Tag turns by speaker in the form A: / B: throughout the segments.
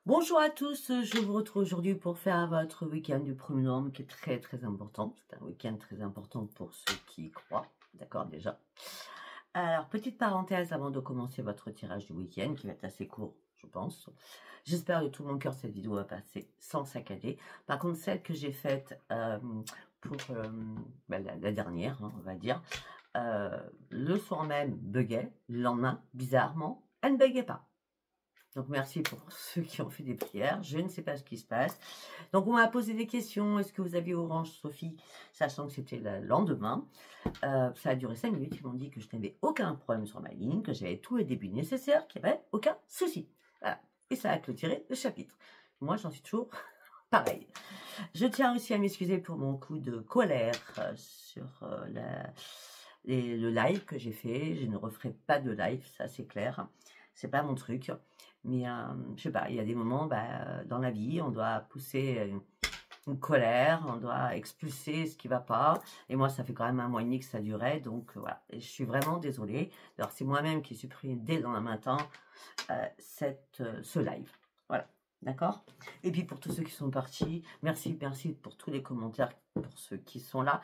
A: Bonjour à tous, je vous retrouve aujourd'hui pour faire votre week-end du 1er novembre qui est très important. C'est un week-end très important pour ceux qui y croient, d'accord déjà. Alors, petite parenthèse avant de commencer votre tirage du week-end qui va être assez court, je pense. J'espère de tout mon cœur cette vidéo va passer sans saccader. Par contre, celle que j'ai faite pour la dernière, hein, on va dire, le soir même buguait, le lendemain, bizarrement, elle ne buguait pas. Donc, merci pour ceux qui ont fait des prières. Je ne sais pas ce qui se passe. Donc, on m'a posé des questions. Est-ce que vous avez Orange, Sophie? Sachant que c'était le lendemain. Ça a duré 5 minutes. Ils m'ont dit que je n'avais aucun problème sur ma ligne, que j'avais tous les débuts nécessaires, qu'il n'y avait aucun souci. Voilà. Et ça a clôturé le chapitre. Moi, j'en suis toujours pareil. Je tiens aussi à m'excuser pour mon coup de colère sur le live que j'ai fait. Je ne referai pas de live, ça c'est clair. C'est pas mon truc. Mais je sais pas, il y a des moments dans la vie, on doit pousser une colère, on doit expulser ce qui va pas. Et moi, ça fait quand même 1 mois et demi que ça durait. Donc voilà, et je suis vraiment désolée. Alors c'est moi-même qui ai supprimé dès le lendemain matin ce live. Voilà, d'accord? Et puis pour tous ceux qui sont partis, merci pour tous les commentaires, pour ceux qui sont là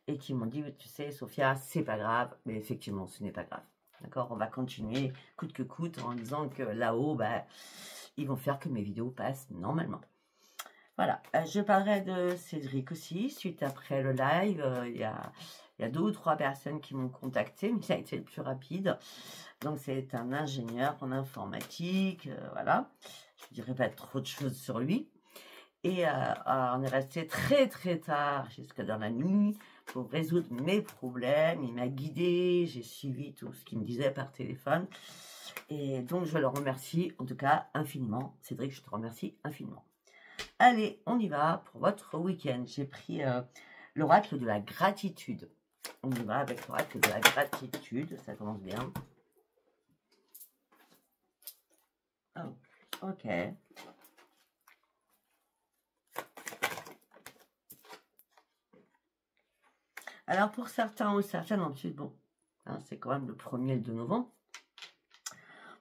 A: et qui m'ont dit, tu sais, Sophia, c'est pas grave. Mais effectivement, ce n'est pas grave. D'accord, on va continuer coûte que coûte en disant que là-haut, ils vont faire que mes vidéos passent normalement. Voilà, je parlerai de Cédric aussi, suite après le live. Il y a 2 ou 3 personnes qui m'ont contacté, mais ça a été le plus rapide. Donc, c'est un ingénieur en informatique, voilà. Je ne dirais pas trop de choses sur lui. Et on est resté très tard, jusque dans la nuit, pour résoudre mes problèmes. Il m'a guidé, j'ai suivi tout ce qu'il me disait par téléphone. Et donc, je le remercie, en tout cas, infiniment. Cédric, je te remercie infiniment. Allez, on y va pour votre week-end. J'ai pris l'oracle de la gratitude. On y va avec l'oracle de la gratitude. Ça commence bien. Oh, ok. Alors, pour certains ou certaines, ensuite, bon, hein, c'est quand même le 1er et le 2 novembre.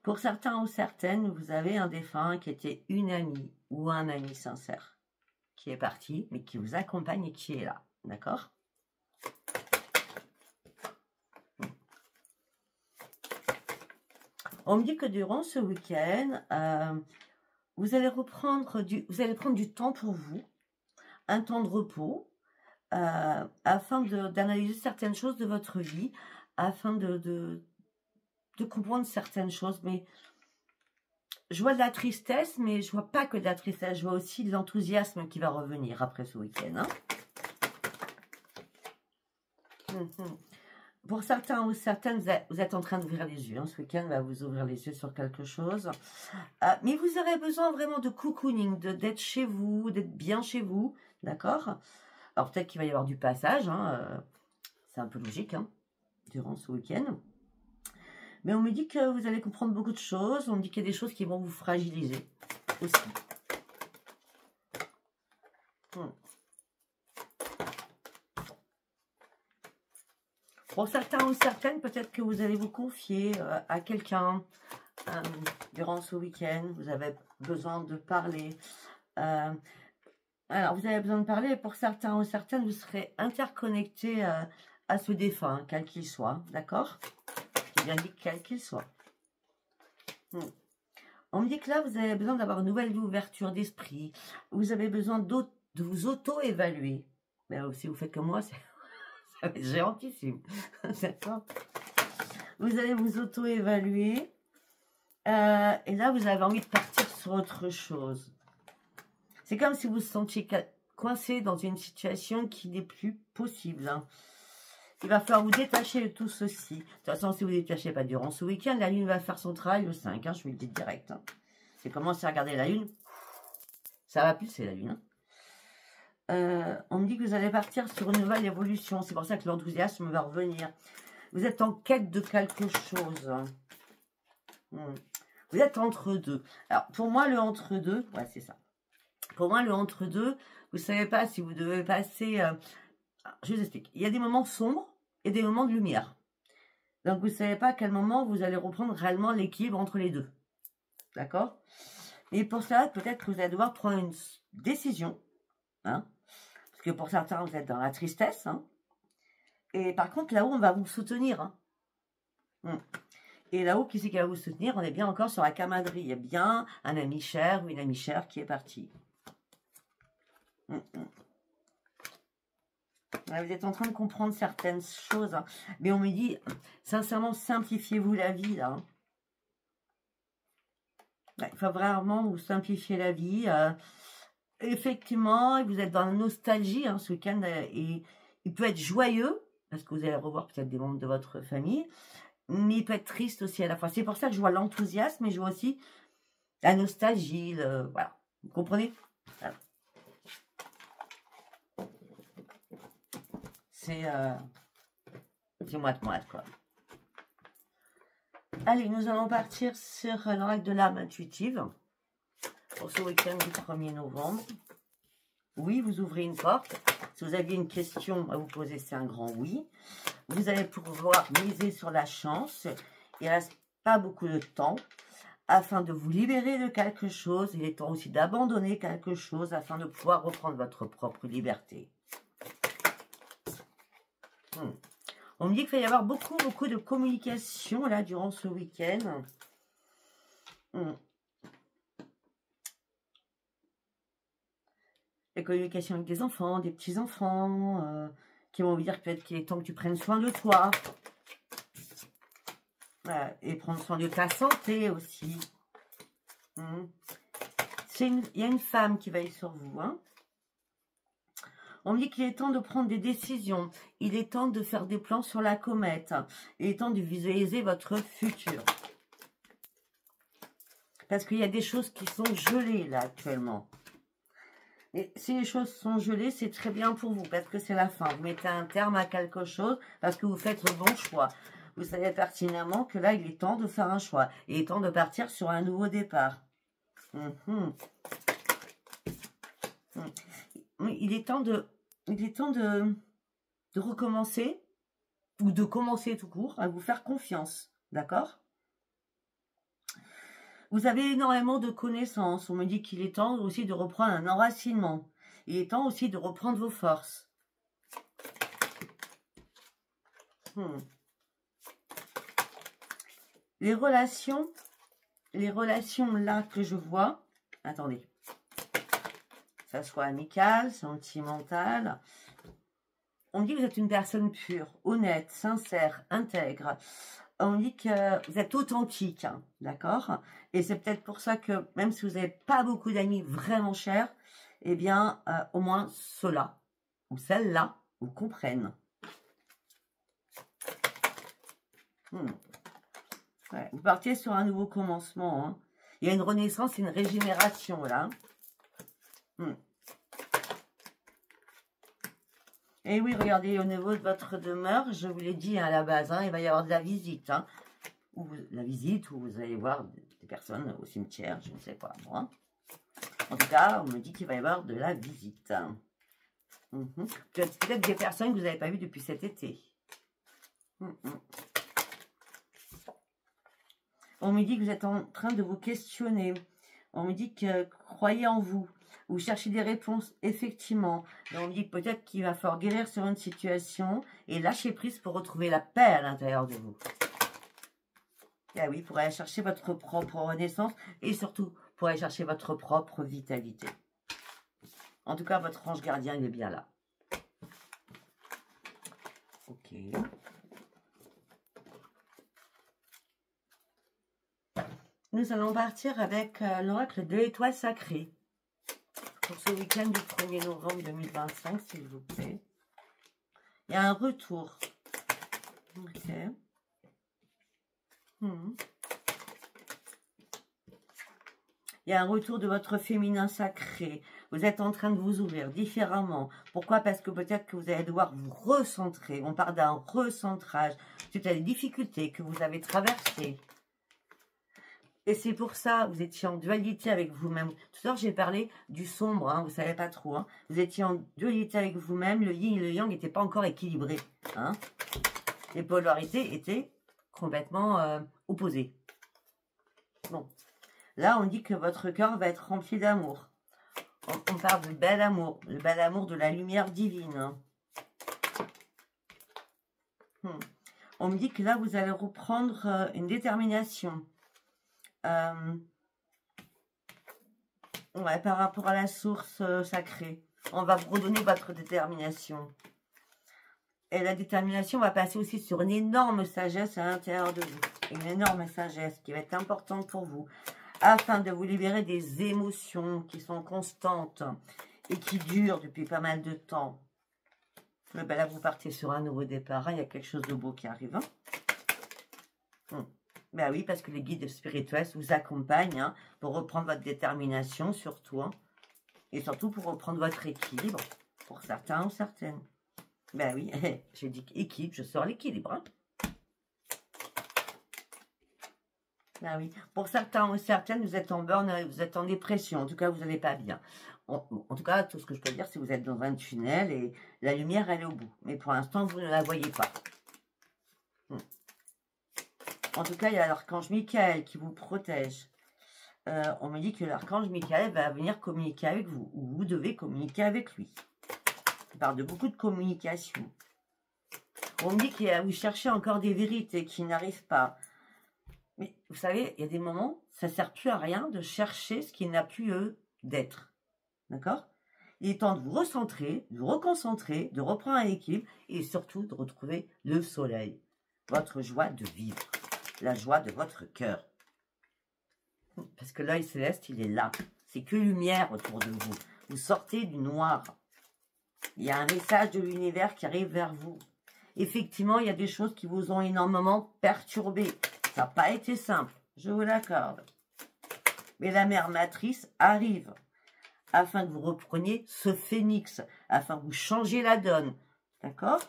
A: Pour certains ou certaines, vous avez un défunt qui était une amie ou un ami sincère, qui est parti, mais qui vous accompagne et qui est là. D'accord? On me dit que durant ce week-end, vous allez prendre du temps pour vous, un temps de repos, afin d'analyser certaines choses de votre vie, afin de comprendre certaines choses. Mais je vois de la tristesse, mais je vois pas que de la tristesse, je vois aussi de l'enthousiasme qui va revenir après ce week-end. Hein. Pour certains ou certaines, vous êtes en train d'ouvrir les yeux. Hein. Ce week-end va vous ouvrir les yeux sur quelque chose. Mais vous aurez besoin vraiment de cocooning, d'être chez vous, d'être bien chez vous. D'accord? Alors peut-être qu'il va y avoir du passage. Hein, c'est un peu logique hein, durant ce week-end. Mais on me dit que vous allez comprendre beaucoup de choses. On me dit qu'il y a des choses qui vont vous fragiliser aussi. Pour certains ou certaines, peut-être que vous allez vous confier à quelqu'un durant ce week-end. Vous avez besoin de parler. Alors, vous avez besoin de parler. Et pour certains ou certaines, vous serez interconnecté à ce défunt, quel qu'il soit. D'accord? J'ai bien dit quel qu'il soit. On me dit que là, vous avez besoin d'avoir une nouvelle ouverture d'esprit. Vous avez besoin de vous auto-évaluer. Mais si vous faites comme moi, ça va être géantissime. D'accord? Vous allez vous auto-évaluer. Et là, vous avez envie de partir sur autre chose. C'est comme si vous vous sentiez coincé dans une situation qui n'est plus possible. Hein. Il va falloir vous détacher de tout ceci. De toute façon, si vous ne vous détachez pas durant ce week-end, la lune va faire son travail le 5. Hein, je vous le dis direct. Hein. C'est commencer à regarder la lune. Ça va pulser la lune. Hein. On me dit que vous allez partir sur une nouvelle évolution. C'est pour ça que l'enthousiasme va revenir. Vous êtes en quête de quelque chose. Vous êtes entre deux. Alors, pour moi, le entre deux, ouais, c'est ça. Pour moi, le entre deux, vous ne savez pas si vous devez passer... je vous explique. Il y a des moments sombres et des moments de lumière. Donc, vous ne savez pas à quel moment vous allez reprendre réellement l'équilibre entre les deux. D'accord? Et pour ça, peut-être que vous allez devoir prendre une décision. Hein, parce que pour certains, vous êtes dans la tristesse. Hein, et par contre, là-haut, on va vous soutenir. Hein. Et là-haut, qui c'est qui va vous soutenir? On est bien encore sur la camaraderie. Il y a bien un ami cher ou une amie chère qui est partie. Là, vous êtes en train de comprendre certaines choses. Hein. Mais on me dit, sincèrement, simplifiez-vous la vie, là. Hein. Il faut vraiment vous simplifier la vie. Effectivement, vous êtes dans la nostalgie hein, ce week-end. Et il peut être joyeux, parce que vous allez revoir peut-être des membres de votre famille. Mais il peut être triste aussi à la fois. C'est pour ça que je vois l'enthousiasme, mais je vois aussi la nostalgie. Voilà. Vous comprenez? Voilà. C'est moite-moite, quoi. Allez, nous allons partir sur l'oracle de l'âme intuitive pour ce week-end du 1er novembre. Oui, vous ouvrez une porte. Si vous aviez une question à vous poser, c'est un grand oui. Vous allez pouvoir miser sur la chance. Il ne reste pas beaucoup de temps afin de vous libérer de quelque chose. Il est temps aussi d'abandonner quelque chose afin de pouvoir reprendre votre propre liberté. On me dit qu'il va y avoir beaucoup de communication là durant ce week-end. La communication avec des enfants, des petits-enfants, qui vont vous dire peut-être qu'il est temps que tu prennes soin de toi. Et prendre soin de ta santé aussi. Il y a une femme qui va être sur vous. Hein. On me dit qu'il est temps de prendre des décisions. Il est temps de faire des plans sur la comète. Il est temps de visualiser votre futur. Parce qu'il y a des choses qui sont gelées là actuellement. Et si les choses sont gelées, c'est très bien pour vous. Parce que c'est la fin. Vous mettez un terme à quelque chose parce que vous faites le bon choix. Vous savez pertinemment que là, il est temps de faire un choix. Il est temps de partir sur un nouveau départ. Il est temps de recommencer ou de commencer tout court à vous faire confiance, d'accord? Vous avez énormément de connaissances. On me dit qu'il est temps aussi de reprendre un enracinement. Il est temps aussi de reprendre vos forces. Les relations là que je vois, attendez. Que ça soit amical, sentimental. On dit que vous êtes une personne pure, honnête, sincère, intègre. On dit que vous êtes authentique, hein, d'accord? Et c'est peut-être pour ça que même si vous n'avez pas beaucoup d'amis vraiment chers, eh bien, au moins ceux-là ou celles-là vous comprennent. Ouais, vous partez sur un nouveau commencement. Hein. Il y a une renaissance et une régénération là. Et oui, regardez, au niveau de votre demeure, je vous l'ai dit hein, à la base, hein, il va y avoir de la visite. Hein, où vous allez voir des personnes au cimetière, je ne sais pas moi. En tout cas, on me dit qu'il va y avoir de la visite. Peut-être des personnes que vous n'avez pas vues depuis cet été. On me dit que vous êtes en train de vous questionner. On me dit que croyez en vous. Vous cherchez des réponses, effectivement. Et on me dit peut-être qu'il va falloir guérir sur une situation et lâcher prise pour retrouver la paix à l'intérieur de vous. Et oui, pour aller chercher votre propre renaissance et surtout pour aller chercher votre propre vitalité. En tout cas, votre ange gardien, il est bien là. Ok. Nous allons partir avec l'oracle de l'étoile sacrée. Pour ce week-end du 1er novembre 2025, s'il vous plaît. Il y a un retour. Ok. Il y a un retour de votre féminin sacré. Vous êtes en train de vous ouvrir différemment. Pourquoi? Parce que peut-être que vous allez devoir vous recentrer. On parle d'un recentrage suite à les difficultés que vous avez traversées. Et c'est pour ça, vous étiez en dualité avec vous-même. Tout à l'heure, j'ai parlé du sombre, hein, vous ne savez pas trop. Hein. Vous étiez en dualité avec vous-même, le yin et le yang n'étaient pas encore équilibrés. Hein. Les polarités étaient complètement opposées. Bon. Là, on dit que votre cœur va être rempli d'amour. On parle de bel amour, le bel amour de la lumière divine. Hein. On me dit que là, vous allez reprendre une détermination. Ouais, par rapport à la source sacrée. On va vous redonner votre détermination. Et la détermination va passer aussi sur une énorme sagesse à l'intérieur de vous. Une énorme sagesse qui va être importante pour vous. Afin de vous libérer des émotions qui sont constantes et qui durent depuis pas mal de temps. Ben là, vous partez sur un nouveau départ. Hein. Il y a quelque chose de beau qui arrive. Hein. Ben oui, parce que les guides spirituels vous accompagnent hein, pour reprendre votre détermination, surtout. Hein, et surtout pour reprendre votre équilibre, pour certains ou certaines. Ben oui, je dis équilibre, je sors l'équilibre. Hein. Ben oui, pour certains ou certaines, vous êtes en burn, vous êtes en dépression. En tout cas, vous n'allez pas bien. En tout cas, tout ce que je peux dire, c'est que vous êtes dans un tunnel et la lumière, elle est au bout. Mais pour l'instant, vous ne la voyez pas. En tout cas, il y a l'archange Michael qui vous protège. On me dit que l'archange Michael va venir communiquer avec vous. Ou vous devez communiquer avec lui. Il parle de beaucoup de communication. On me dit que vous cherchez encore des vérités qui n'arrivent pas. Mais vous savez, il y a des moments, ça ne sert plus à rien de chercher ce qui n'a plus d'être. D'accord? Il est temps de vous recentrer, de vous reconcentrer, de reprendre un équilibre et surtout de retrouver le soleil. Votre joie de vivre. La joie de votre cœur. Parce que l'œil céleste, il est là. C'est que lumière autour de vous. Vous sortez du noir. Il y a un message de l'univers qui arrive vers vous. Effectivement, il y a des choses qui vous ont énormément perturbé. Ça n'a pas été simple, je vous l'accorde. Mais la mère matrice arrive afin que vous repreniez ce phénix, afin que vous changiez la donne. D'accord?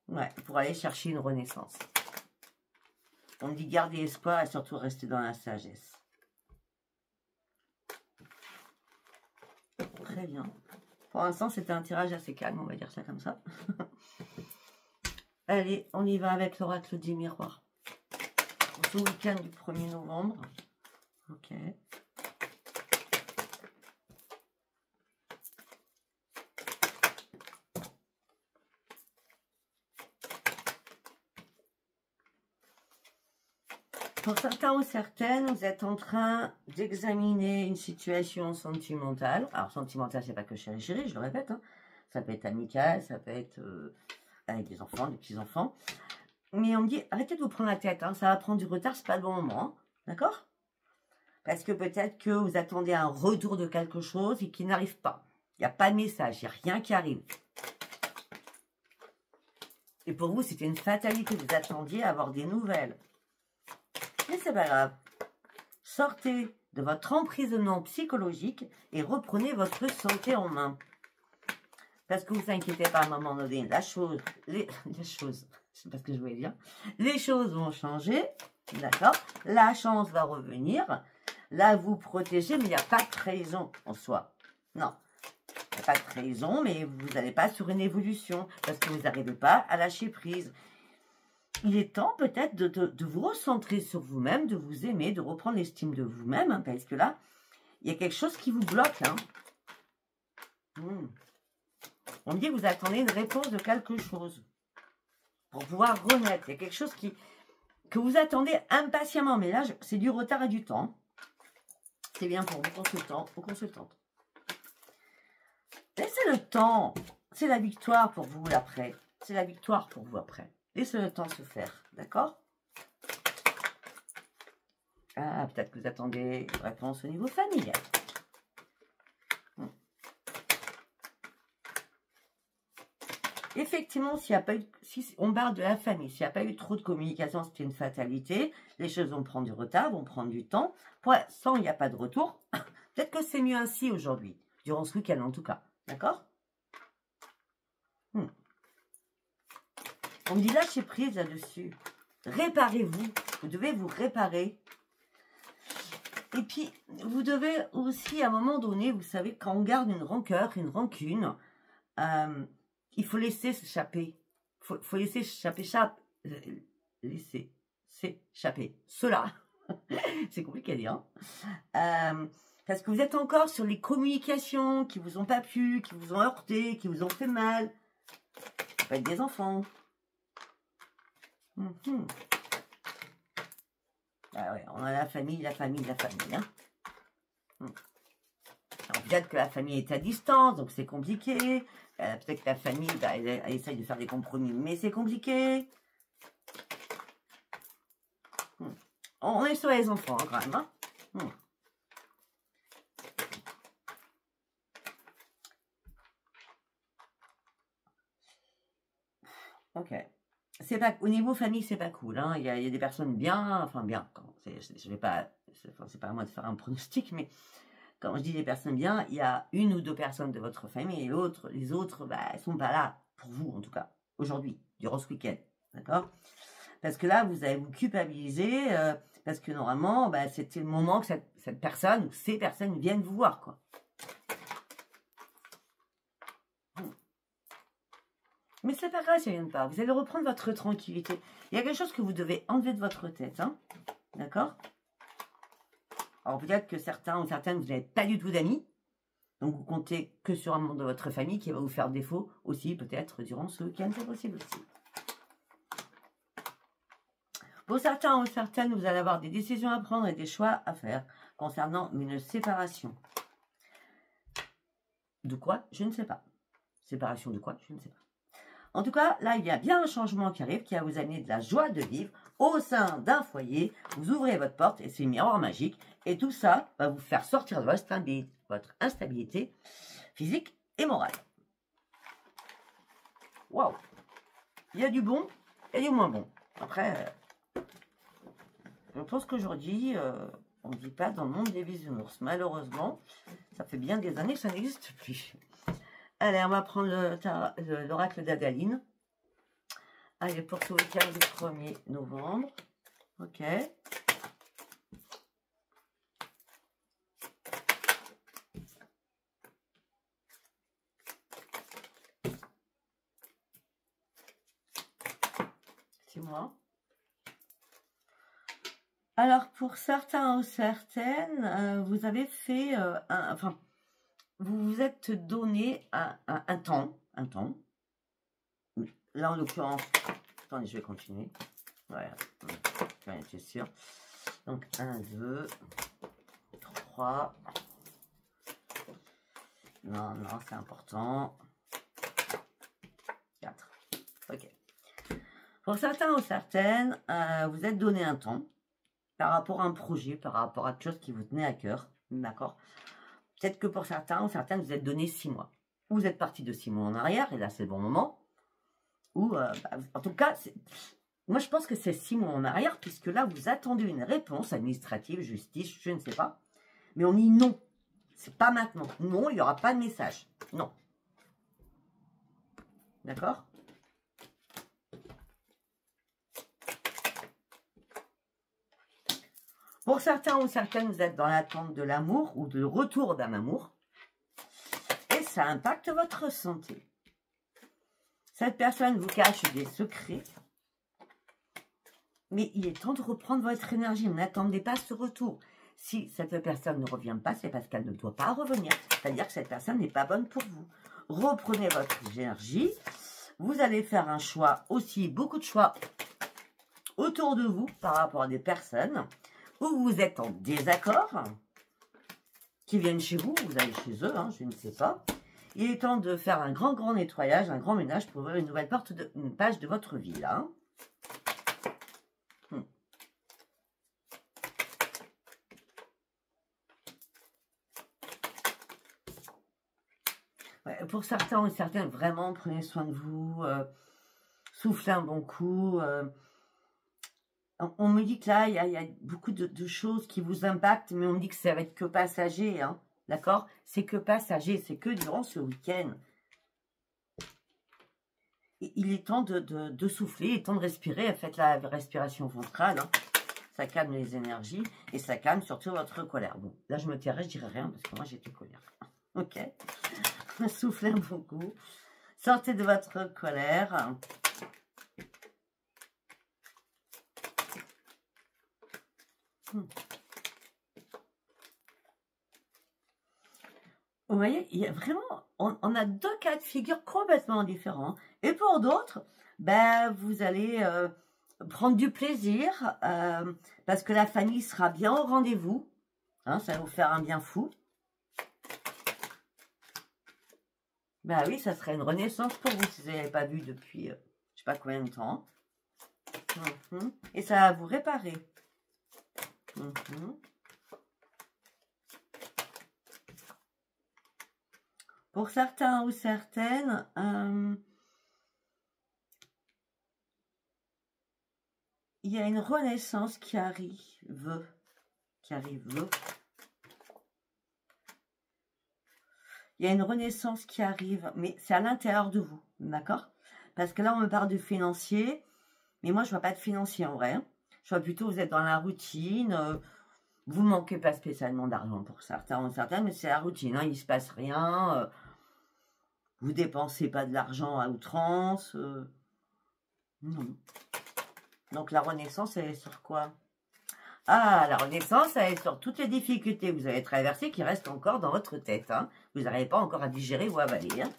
A: Ouais, pour aller chercher une renaissance. On dit garder espoir et surtout rester dans la sagesse. Très bien. Pour l'instant, c'était un tirage assez calme, on va dire ça comme ça. Allez, on y va avec l'oracle du miroir. Pour ce week-end du 1er novembre. Ok. Pour certains ou certaines, vous êtes en train d'examiner une situation sentimentale. Alors, sentimentale, c'est pas que chéri, je le répète. Hein. Ça peut être amical, ça peut être avec des enfants, des petits-enfants. Mais on me dit, arrêtez de vous prendre la tête. Hein, ça va prendre du retard, c'est pas le bon moment. Hein, d'accord? Parce que peut-être que vous attendez un retour de quelque chose et qu'il n'arrive pas. Il n'y a pas de message, il n'y a rien qui arrive. Et pour vous, c'était une fatalité. Vous attendiez à avoir des nouvelles. Mais c'est pas grave. Sortez de votre emprisonnement psychologique et reprenez votre santé en main. Parce que vous inquiétez pas à un moment donné, les choses, je sais pas ce que je voulais dire, les choses vont changer, d'accord? La chance va revenir, là vous protégez, mais il n'y a pas de trahison en soi. Non, il n'y a pas de trahison, mais vous n'allez pas sur une évolution, parce que vous n'arrivez pas à lâcher prise. Il est temps peut-être de vous recentrer sur vous-même, de vous aimer, de reprendre l'estime de vous-même, hein, parce que là, il y a quelque chose qui vous bloque. Hein. On me dit que vous attendez une réponse de quelque chose pour pouvoir renaître. Il y a quelque chose que vous attendez impatiemment, mais là, c'est du retard et du temps. C'est bien pour vos consultants ou consultantes. Laissez le temps. C'est la victoire pour vous après. C'est la victoire pour vous après. Laissez le temps se faire, d'accord? Ah, peut-être que vous attendez une réponse au niveau familial. Effectivement, s'il n'y a pas eu, si on parle de la famille, s'il n'y a pas eu trop de communication, c'est une fatalité. Les choses vont prendre du retard, vont prendre du temps. Pour l'instant, il n'y a pas de retour. Peut-être que c'est mieux ainsi aujourd'hui, durant ce week-end en tout cas, d'accord? On me dit lâchez prise là-dessus. Réparez-vous. Vous devez vous réparer. Et puis, vous devez aussi, à un moment donné, vous savez, quand on garde une rancœur, une rancune, il faut laisser s'échapper. Faut laisser s'échapper cela. C'est compliqué à dire. Parce que vous êtes encore sur les communications qui vous ont pas plu, qui vous ont heurté, qui vous ont fait mal. Ça peut être des enfants. Ah ouais, on a la famille. Hein. Peut-être que la famille est à distance, donc c'est compliqué. Peut-être que la famille, bah, elle essaye de faire des compromis, mais c'est compliqué. On est sur les enfants, hein, quand même. Hein. Ok. C'est pas, au niveau famille, c'est pas cool. Hein. Il y a des personnes bien, enfin bien. Je vais pas, c'est pas à moi de faire un pronostic, mais quand je dis des personnes bien, il y a une ou deux personnes de votre famille et les autres, bah, elles sont pas là pour vous, en tout cas, aujourd'hui, durant ce week-end. D'accord? Parce que là, vous allez vous culpabiliser, parce que normalement, bah, c'était le moment que cette personne ou ces personnes viennent vous voir, quoi. Mais c'est pas grave, ça ne vient pas. Vous allez reprendre votre tranquillité. Il y a quelque chose que vous devez enlever de votre tête, hein? D'accord? Alors peut-être que certains ou certaines, vous n'avez pas du tout d'amis. Donc vous comptez que sur un membre de votre famille qui va vous faire défaut aussi, peut-être, durant ce week-end, c'est possible aussi. Pour certains ou certaines, vous allez avoir des décisions à prendre et des choix à faire concernant une séparation. De quoi? Je ne sais pas. Séparation de quoi? Je ne sais pas. En tout cas, là, il y a bien un changement qui arrive, qui va vous amener de la joie de vivre au sein d'un foyer. Vous ouvrez votre porte et c'est un miroir magique. Et tout ça va vous faire sortir de votre instabilité physique et morale. Waouh! Il y a du bon et du moins bon. Après, je pense qu'aujourd'hui, on ne vit pas dans le monde des bisounours. Malheureusement, ça fait bien des années que ça n'existe plus. Allez, on va prendre l'oracle d'Adaline. Allez, pour ce week-end du 1er novembre. Ok. C'est moi. Alors, pour certains ou certaines, vous avez fait vous vous êtes donné un temps. Là, en l'occurrence, attendez, je vais continuer. Voilà, j'en étais sûr. Donc, 1, 2, 3. Non, c'est important. 4. Ok. Pour certains ou certaines, vous êtes donné un temps par rapport à un projet, par rapport à quelque chose qui vous tenait à cœur. D'accord? Peut-être que pour certains ou certaines, vous êtes donné 6 mois. Ou vous êtes parti de 6 mois en arrière, et là, c'est le bon moment. Ou, en tout cas, moi, je pense que c'est 6 mois en arrière, puisque là, vous attendez une réponse administrative, justice, je ne sais pas. Mais on dit non. C'est pas maintenant. Non, il n'y aura pas de message. Non. D'accord? Pour certains ou certaines, vous êtes dans l'attente de l'amour ou de retour d'un amour. Et ça impacte votre santé. Cette personne vous cache des secrets. Mais il est temps de reprendre votre énergie. N'attendez pas ce retour. Si cette personne ne revient pas, c'est parce qu'elle ne doit pas revenir. C'est-à-dire que cette personne n'est pas bonne pour vous. Reprenez votre énergie. Vous allez faire un choix aussi, beaucoup de choix autour de vous par rapport à des personnes où vous êtes en désaccord, qui viennent chez vous, vous allez chez eux, hein, je ne sais pas. Il est temps de faire un grand nettoyage, un grand ménage pour ouvrir une nouvelle une page de votre vie, là. Ouais, pour certains ou certaines, vraiment, prenez soin de vous, soufflez un bon coup. On me dit que là, il y a beaucoup de choses qui vous impactent, mais on me dit que ça va être que passager, hein, d'accord? C'est que passager, c'est que durant ce week-end. Il est temps de souffler, il est temps de respirer. Faites la respiration ventrale, hein. Ça calme les énergies et ça calme surtout votre colère. Bon, là, je me tairai, je dirai rien parce que moi, j'étais colère. Ok? Soufflez un bon coup. Sortez de votre colère. Hmm. Vous voyez, il y a vraiment, on a deux cas de figure complètement différents. Et pour d'autres, ben, vous allez prendre du plaisir parce que la famille sera bien au rendez-vous. Hein, ça va vous faire un bien fou. Ben oui, ça serait une renaissance pour vous si vous n'avez pas vu depuis je ne sais pas combien de temps. Et ça va vous réparer. Pour certains ou certaines, il y a une renaissance qui arrive. Il y a une renaissance qui arrive, mais c'est à l'intérieur de vous, d'accord? Parce que là, on me parle de financier, mais moi, je vois pas de financier en vrai. Je vois plutôt vous êtes dans la routine. Vous manquez pas spécialement d'argent pour certains ou certaines, mais c'est la routine. Hein, il se passe rien. Vous dépensez pas de l'argent à outrance. Non. Donc la renaissance, elle est sur quoi? Ah, la renaissance, elle est sur toutes les difficultés que vous avez traversées qui restent encore dans votre tête. Hein. Vous n'arrivez pas encore à digérer ou à avaler. Hein.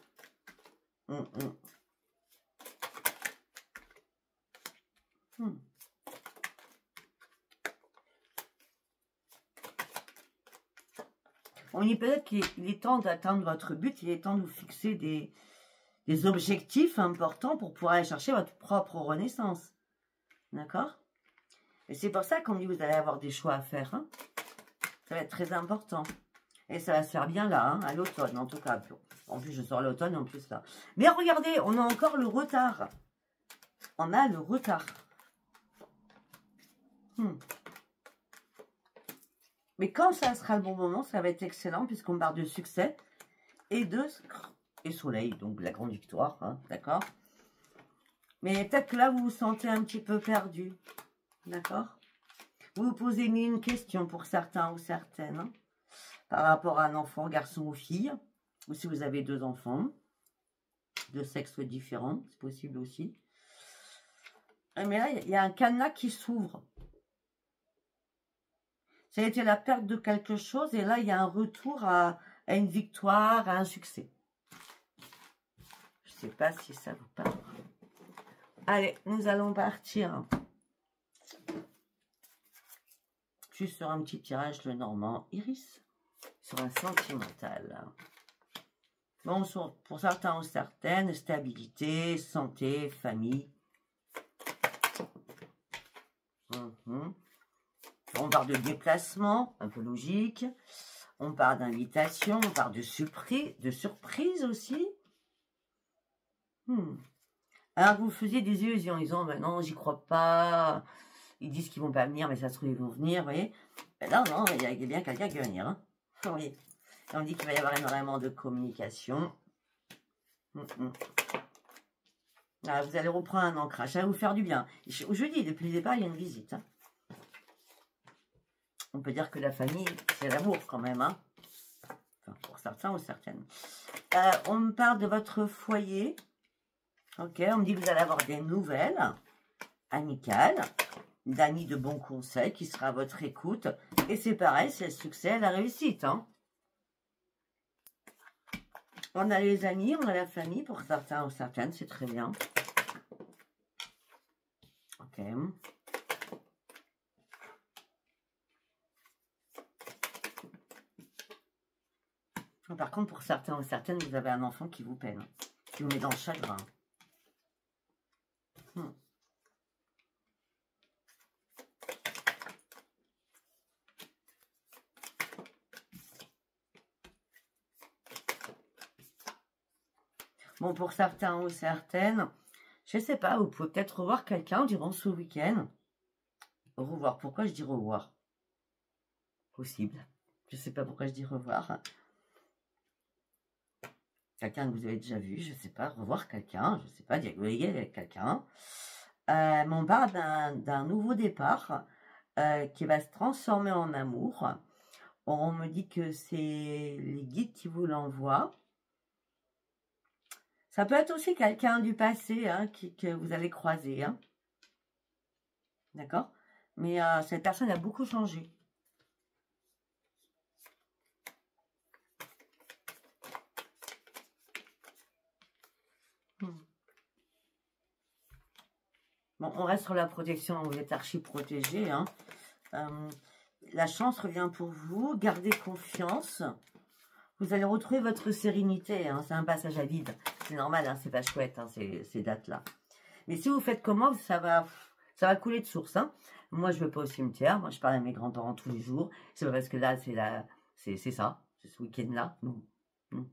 A: On dit peut-être qu'il est temps d'atteindre votre but, il est temps de vous fixer des objectifs importants pour pouvoir aller chercher votre propre renaissance. D'accord? Et c'est pour ça qu'on dit que vous allez avoir des choix à faire. Hein. Ça va être très important. Et ça va se faire bien là, hein, à l'automne en tout cas. En plus, je sors l'automne en plus là. Mais regardez, on a encore le retard. On a le retard. Mais quand ça sera le bon moment, ça va être excellent puisqu'on parle de succès et de soleil, donc la grande victoire, hein, d'accord? Mais peut-être que là, vous vous sentez un petit peu perdu, d'accord? Vous vous posez une question pour certains ou certaines, hein, par rapport à un enfant, garçon ou fille, ou si vous avez deux enfants, de sexe différent, c'est possible aussi. Mais là, il y a un cadenas qui s'ouvre. Ça a été la perte de quelque chose, et là, il y a un retour à une victoire, à un succès. Je ne sais pas si ça vous parle. Allez, nous allons partir juste sur un petit tirage le normand Iris, sur un sentimental. Bon, pour certains ou certaines, stabilité, santé, famille. On parle de déplacement, un peu logique. On parle d'invitation, on parle de surprise aussi. Alors, vous faisiez des illusions, ils disant, ben non, j'y crois pas. Ils disent qu'ils vont pas venir, mais ça se trouve, ils vont venir, vous voyez. Ben non, il y a bien quelqu'un qui va venir. Hein. Oui. Et on dit qu'il va y avoir énormément de communication. Alors, vous allez reprendre un ancrage, ça va vous faire du bien. Je dis, depuis le départ, il y a une visite. Hein. On peut dire que la famille, c'est l'amour quand même. Hein. Enfin, pour certains ou certaines. On me parle de votre foyer. Ok, on me dit que vous allez avoir des nouvelles amicales, d'amis de bons conseils qui sera à votre écoute. Et c'est pareil, c'est le succès, la réussite. Hein. On a les amis, on a la famille pour certains ou certaines, c'est très bien. Ok. Par contre, pour certains ou certaines, vous avez un enfant qui vous peine, qui vous met dans le chagrin. Bon, pour certains ou certaines, je ne sais pas, vous pouvez peut-être revoir quelqu'un durant ce week-end. Revoir, pourquoi je dis revoir? Possible. Je ne sais pas pourquoi je dis revoir. Quelqu'un que vous avez déjà vu, je ne sais pas, revoir quelqu'un, je ne sais pas, dialoguer avec quelqu'un. Mais on parle d'un nouveau départ qui va se transformer en amour. On me dit que c'est les guides qui vous l'envoient. Ça peut être aussi quelqu'un du passé hein, que vous allez croiser. Hein. D'accord? Mais cette personne a beaucoup changé. Bon, on reste sur la protection, vous êtes archi protégé. Hein. La chance revient pour vous, gardez confiance. Vous allez retrouver votre sérénité, hein. C'est un passage à vide. C'est normal, hein, c'est pas chouette, hein, ces dates-là. Mais si vous faites comment, ça va couler de source. Hein. Moi, je ne vais pas au cimetière. Moi, je parle à mes grands-parents tous les jours. C'est pas parce que là, c'est ça, c'est ce week-end-là. Non, non.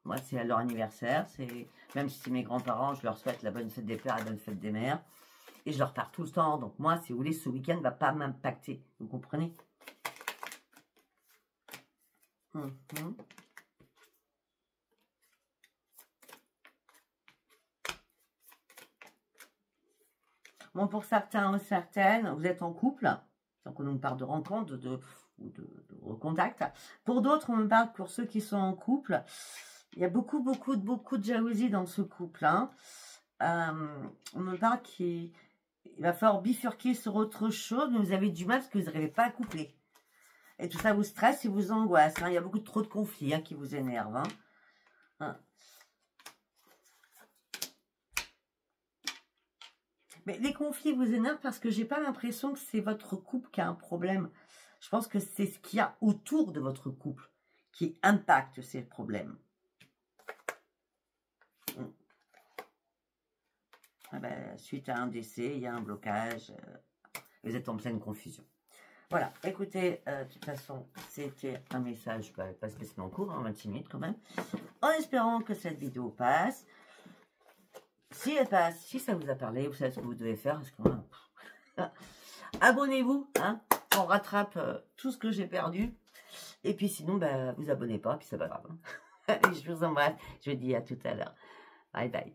A: Moi, c'est à leur anniversaire. Même si c'est mes grands-parents, je leur souhaite la bonne fête des pères, la bonne fête des mères. Et je leur parle tout le temps. Donc moi, si vous voulez, ce week-end ne va pas m'impacter. Vous comprenez? Bon, pour certains ou certaines, vous êtes en couple. Donc on nous parle de rencontre ou de recontact. Pour d'autres, on me parle, pour ceux qui sont en couple, il y a beaucoup de jalousie dans ce couple. Hein. On me parle qu'il va falloir bifurquer sur autre chose, mais vous avez du mal parce que vous n'arrivez pas à coupler. Et tout ça vous stresse et vous angoisse. Hein. Il y a beaucoup trop de conflits, hein, qui vous énervent. Hein. Mais les conflits vous énervent parce que j'ai pas l'impression que c'est votre couple qui a un problème. Je pense que c'est ce qu'il y a autour de votre couple qui impacte ces problèmes. Ah ben, suite à un décès, il y a un blocage. Vous êtes en pleine confusion. Voilà, écoutez, de toute façon, c'était un message pas spécialement court, hein, 26 minutes quand même. En espérant que cette vidéo passe. Si elle passe, si ça vous a parlé, vous savez ce que vous devez faire. Abonnez-vous, hein, on rattrape tout ce que j'ai perdu. Et puis sinon, bah, vous abonnez pas, puis c'est pas grave. Hein. Allez, je vous embrasse. Je vous dis à tout à l'heure. Bye bye.